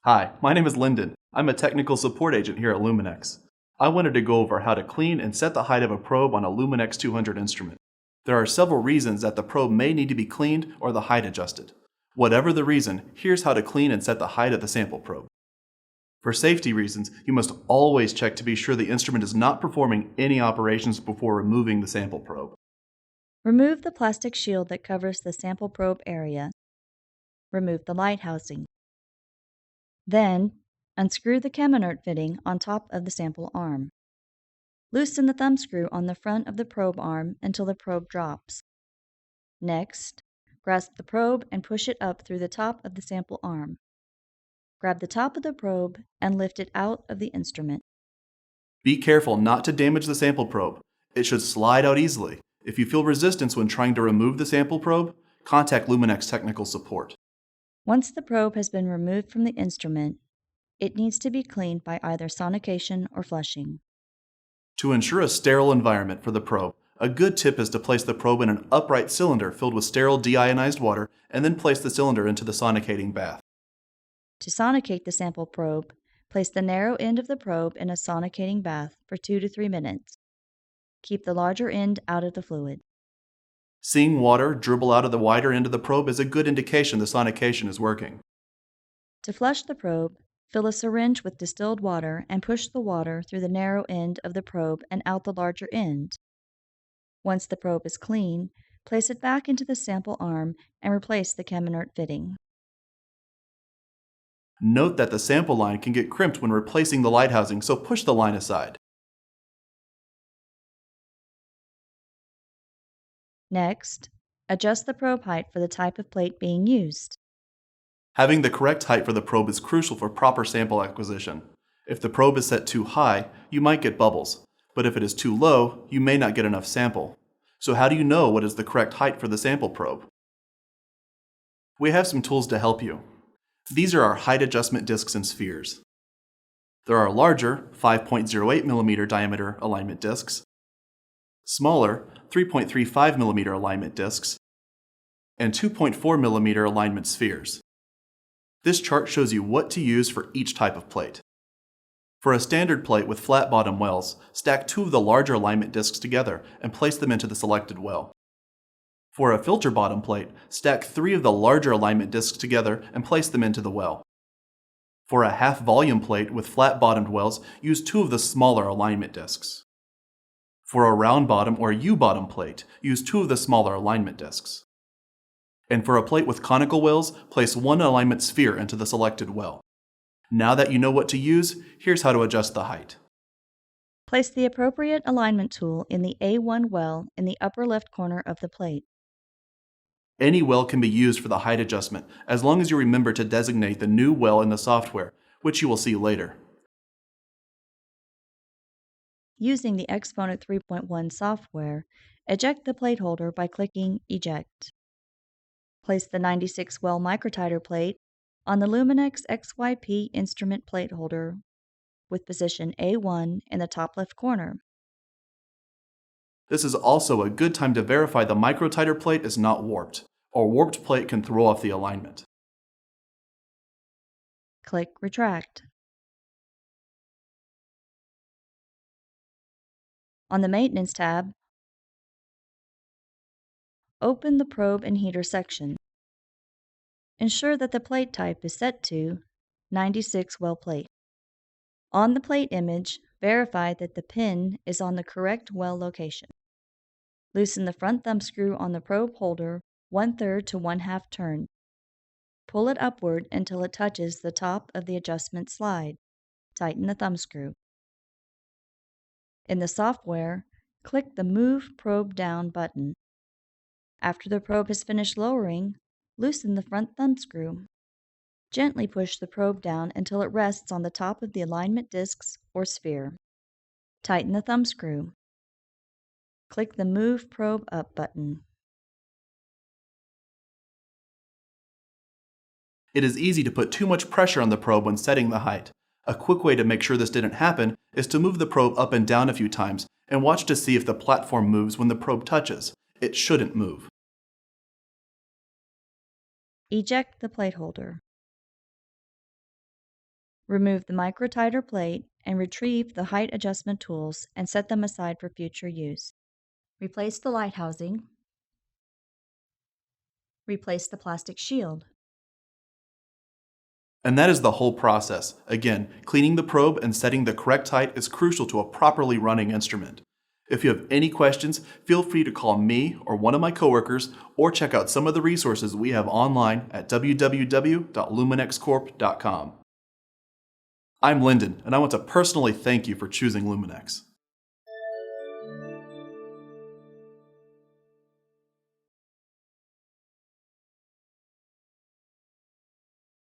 Hi, my name is Lyndon. I'm a technical support agent here at Luminex. I wanted to go over how to clean and set the height of a probe on a Luminex 200 instrument. There are several reasons that the probe may need to be cleaned or the height adjusted. Whatever the reason, here's how to clean and set the height of the sample probe. For safety reasons, you must always check to be sure the instrument is not performing any operations before removing the sample probe. Remove the plastic shield that covers the sample probe area. Remove the light housing. Then, unscrew the xMAP fitting on top of the sample arm. Loosen the thumb screw on the front of the probe arm until the probe drops. Next, grasp the probe and push it up through the top of the sample arm. Grab the top of the probe and lift it out of the instrument. Be careful not to damage the sample probe. It should slide out easily. If you feel resistance when trying to remove the sample probe, contact Luminex technical support. Once the probe has been removed from the instrument, it needs to be cleaned by either sonication or flushing. To ensure a sterile environment for the probe, a good tip is to place the probe in an upright cylinder filled with sterile deionized water and then place the cylinder into the sonicating bath. To sonicate the sample probe, place the narrow end of the probe in a sonicating bath for 2 to 3 minutes. Keep the larger end out of the fluid. Seeing water dribble out of the wider end of the probe is a good indication the sonication is working. To flush the probe, fill a syringe with distilled water and push the water through the narrow end of the probe and out the larger end. Once the probe is clean, place it back into the sample arm and replace the xMAP fitting. Note that the sample line can get crimped when replacing the light housing, so push the line aside. Next, adjust the probe height for the type of plate being used. Having the correct height for the probe is crucial for proper sample acquisition. If the probe is set too high, you might get bubbles, but if it is too low, you may not get enough sample. So how do you know what is the correct height for the sample probe? We have some tools to help you. These are our height adjustment discs and spheres. There are larger 5.08 mm diameter alignment discs, smaller 3.35 mm alignment discs, and 2.4 mm alignment spheres. This chart shows you what to use for each type of plate. For a standard plate with flat bottom wells, stack 2 of the larger alignment discs together and place them into the selected well. For a filter bottom plate, stack 3 of the larger alignment discs together and place them into the well. For a half volume plate with flat bottomed wells, use 2 of the smaller alignment discs. For a round bottom or U-bottom plate, use 2 of the smaller alignment discs. And for a plate with conical wells, place 1 alignment sphere into the selected well. Now that you know what to use, here's how to adjust the height. Place the appropriate alignment tool in the A1 well in the upper left corner of the plate. Any well can be used for the height adjustment, as long as you remember to designate the new well in the software, which you will see later. Using the xPONENT 3.1 software, eject the plate holder by clicking Eject. Place the 96 well microtiter plate on the Luminex XYP instrument plate holder with position A1 in the top left corner. This is also a good time to verify the microtiter plate is not warped. A warped plate can throw off the alignment. Click Retract. On the Maintenance tab, open the Probe and Heater section. Ensure that the plate type is set to 96 well plate. On the plate image, verify that the pin is on the correct well location. Loosen the front thumb screw on the probe holder 1/3 to 1/2 turn. Pull it upward until it touches the top of the adjustment slide. Tighten the thumb screw. In the software, click the Move Probe Down button. After the probe has finished lowering, loosen the front thumb screw. Gently push the probe down until it rests on the top of the alignment discs or sphere. Tighten the thumb screw. Click the Move Probe Up button. It is easy to put too much pressure on the probe when setting the height. A quick way to make sure this didn't happen is to move the probe up and down a few times and watch to see if the platform moves when the probe touches. It shouldn't move. Eject the plate holder. Remove the microtiter plate and retrieve the height adjustment tools and set them aside for future use. Replace the light housing. Replace the plastic shield. And that is the whole process. Again, cleaning the probe and setting the correct height is crucial to a properly running instrument. If you have any questions, feel free to call me or one of my coworkers, or check out some of the resources we have online at www.luminexcorp.com. I'm Lyndon, and I want to personally thank you for choosing Luminex.